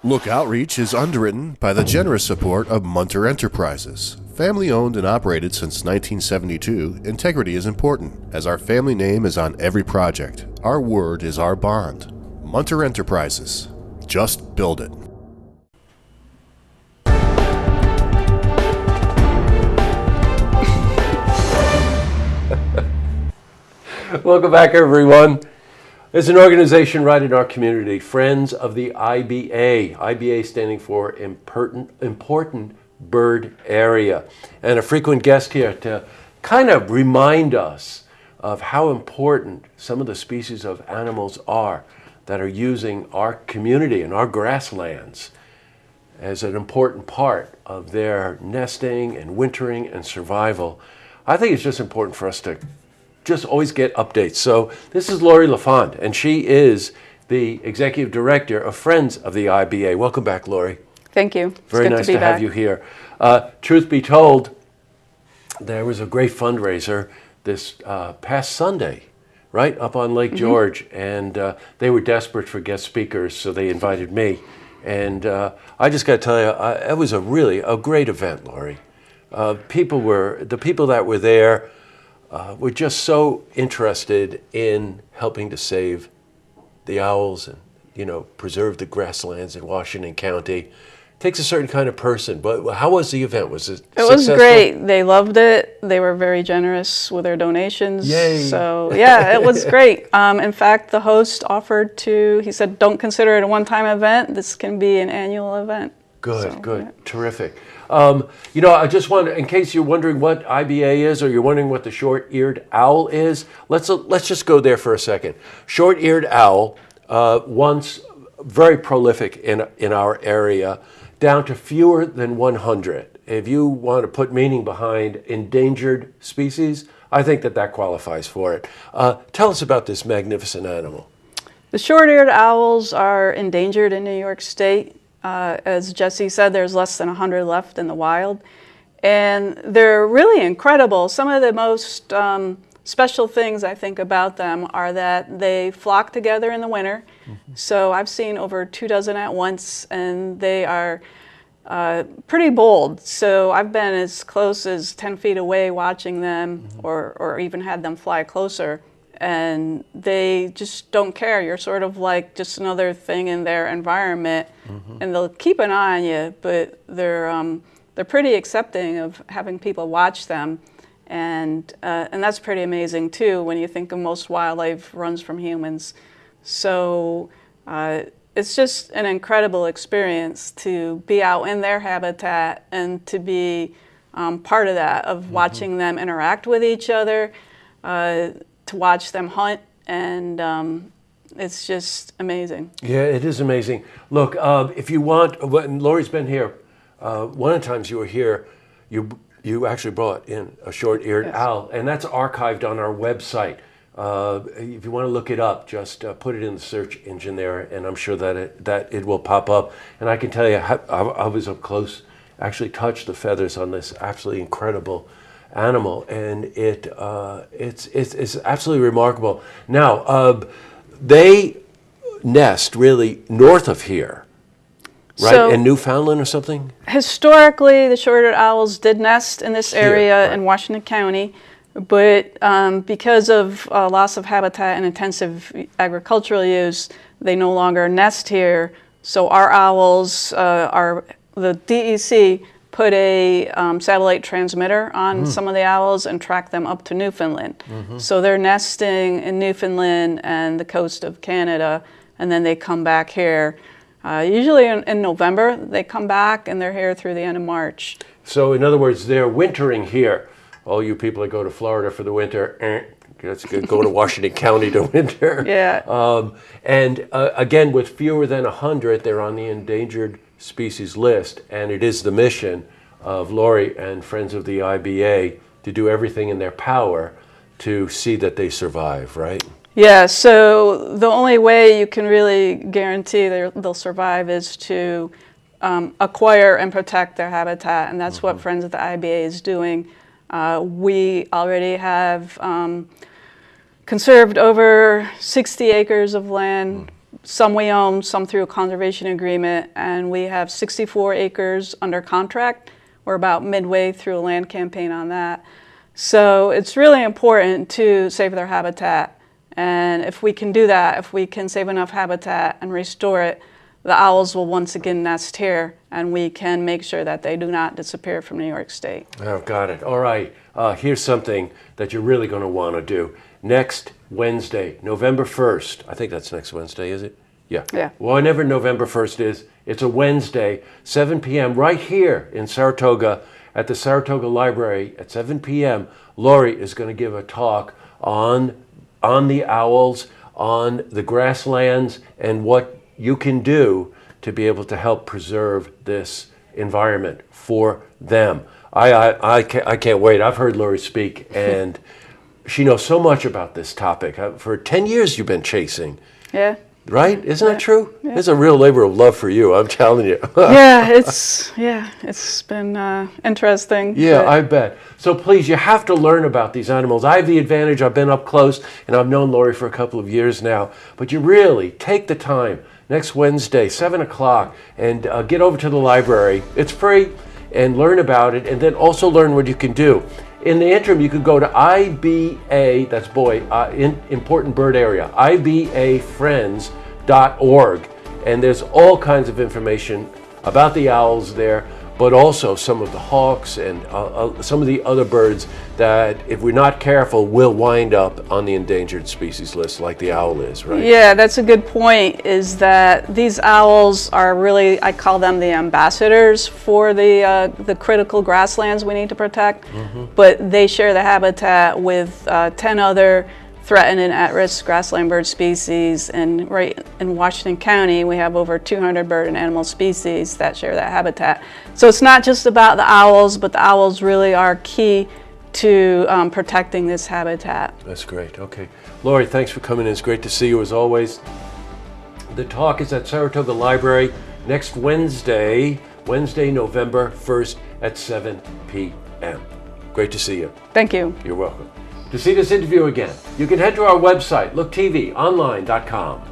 Look Outreach is underwritten by the generous support of Munter Enterprises. Family owned and operated since 1972, integrity is important, as our family name is on every project. Our word is our bond. Munter Enterprises. Just build it. Welcome back, everyone. There's an organization right in our community, Friends of the IBA. IBA standing for Important Bird Area. And a frequent guest here to kind of remind us of how important some of the species of animals are that are using our community and our grasslands as an important part of their nesting and wintering and survival. I think it's just important for us to just always get updates. So this is Laurie LaFond, and she is the Executive Director of Friends of the IBA. Welcome back, Laurie. Thank you. Very nice to have you here. Truth be told, there was a great fundraiser this past Sunday, right, up on Lake George, and they were desperate for guest speakers, so they invited me. And I just got to tell you, it was a great event, Laurie. The people that were there were just so interested in helping to save the owls and, preserve the grasslands in Washington County. It takes a certain kind of person. But how was the event? Was it successful? It was great. They loved it. They were very generous with their donations. Yay. So, yeah, it was great. In fact, the host offered he said, don't consider it a one-time event. This can be an annual event. Good. Yeah. Terrific. I just want, in case you're wondering what IBA is, or you're wondering what the short-eared owl is, let's just go there for a second. Short-eared owl, once very prolific in our area, down to fewer than 100. If you want to put meaning behind endangered species, I think that qualifies for it. Tell us about this magnificent animal. The short-eared owls are endangered in New York State. As Jesse said, there's less than 100 left in the wild. And they're really incredible. Some of the most special things I think about them are that they flock together in the winter. So I've seen over 24 at once, and they are pretty bold. So I've been as close as 10 feet away watching them, or even had them fly closer. And they just don't care. You're sort of like just another thing in their environment, and they'll keep an eye on you, but they're pretty accepting of having people watch them, and that's pretty amazing too when you think of most wildlife runs from humans. So it's just an incredible experience to be out in their habitat and to be part of that, of watching them interact with each other, to watch them hunt, and it's just amazing. Yeah, it is amazing. Look, if you want, and Laurie's been here, one of the times you were here, you actually brought in a short-eared owl, and that's archived on our website. If you want to look it up, just put it in the search engine there, and I'm sure that it will pop up. And I can tell you, I was up close, actually touched the feathers on this absolutely incredible animal, and it's absolutely remarkable. Now, they nest really north of here, right? So, in Newfoundland or something? Historically, the short-eared owls did nest in this area in Washington County, but because of loss of habitat and intensive agricultural use, they no longer nest here. So our owls, the DEC put a satellite transmitter on some of the owls and track them up to Newfoundland. So they're nesting in Newfoundland and the coast of Canada, and then they come back here. Usually in November, they come back, and they're here through the end of March. So in other words, they're wintering here. All you people that go to Florida for the winter, let's go to Washington County to winter. Yeah. And again, with fewer than 100, they're on the endangered species list, and it is the mission of Laurie and Friends of the IBA to do everything in their power to see that they survive, right? Yeah, so the only way you can really guarantee they'll survive is to acquire and protect their habitat, and that's what Friends of the IBA is doing. We already have conserved over 60 acres of land Some we own, some through a conservation agreement, and we have 64 acres under contract. We're about midway through a land campaign on that. So it's really important to save their habitat. And if we can do that, if we can save enough habitat and restore it, the owls will once again nest here, and we can make sure that they do not disappear from New York State. Oh, got it. All right. Here's something that you're really going to want to do. Next Wednesday, November 1st. I think that's next Wednesday, is it? Yeah. Yeah. Whenever November 1st is, it's a Wednesday, 7 p.m. right here in Saratoga at the Saratoga Library at 7 p.m. Laurie is going to give a talk on the owls, on the grasslands, and what you can do to be able to help preserve this environment for them. I can't wait. I've heard Laurie speak, and she knows so much about this topic. For 10 years you've been chasing. Yeah. Right? Isn't that true? Yeah. It's a real labor of love for you, I'm telling you. It's been interesting. Yeah, I bet. So please, you have to learn about these animals. I have the advantage, I've been up close, and I've known Laurie for a couple of years now. But you really take the time, next Wednesday, 7 o'clock, and get over to the library. It's free, and learn about it, and then also learn what you can do. In the interim, you could go to IBA, that's Important Bird Area, IBAFriends.org, and there's all kinds of information about the owls there, but also some of the hawks and some of the other birds that, if we're not careful, will wind up on the endangered species list like the owl is, right? Yeah, that's a good point, is that these owls are really, I call them the ambassadors for the critical grasslands we need to protect, but they share the habitat with 10 other threatened and at-risk grassland bird species, and right in Washington County we have over 200 bird and animal species that share that habitat. So it's not just about the owls, but the owls really are key to protecting this habitat. That's great. Okay. Laurie, thanks for coming in. It's great to see you as always. The talk is at Saratoga Library next Wednesday, November 1st at 7 p.m. Great to see you. Thank you. You're welcome. To see this interview again, you can head to our website, looktvonline.com.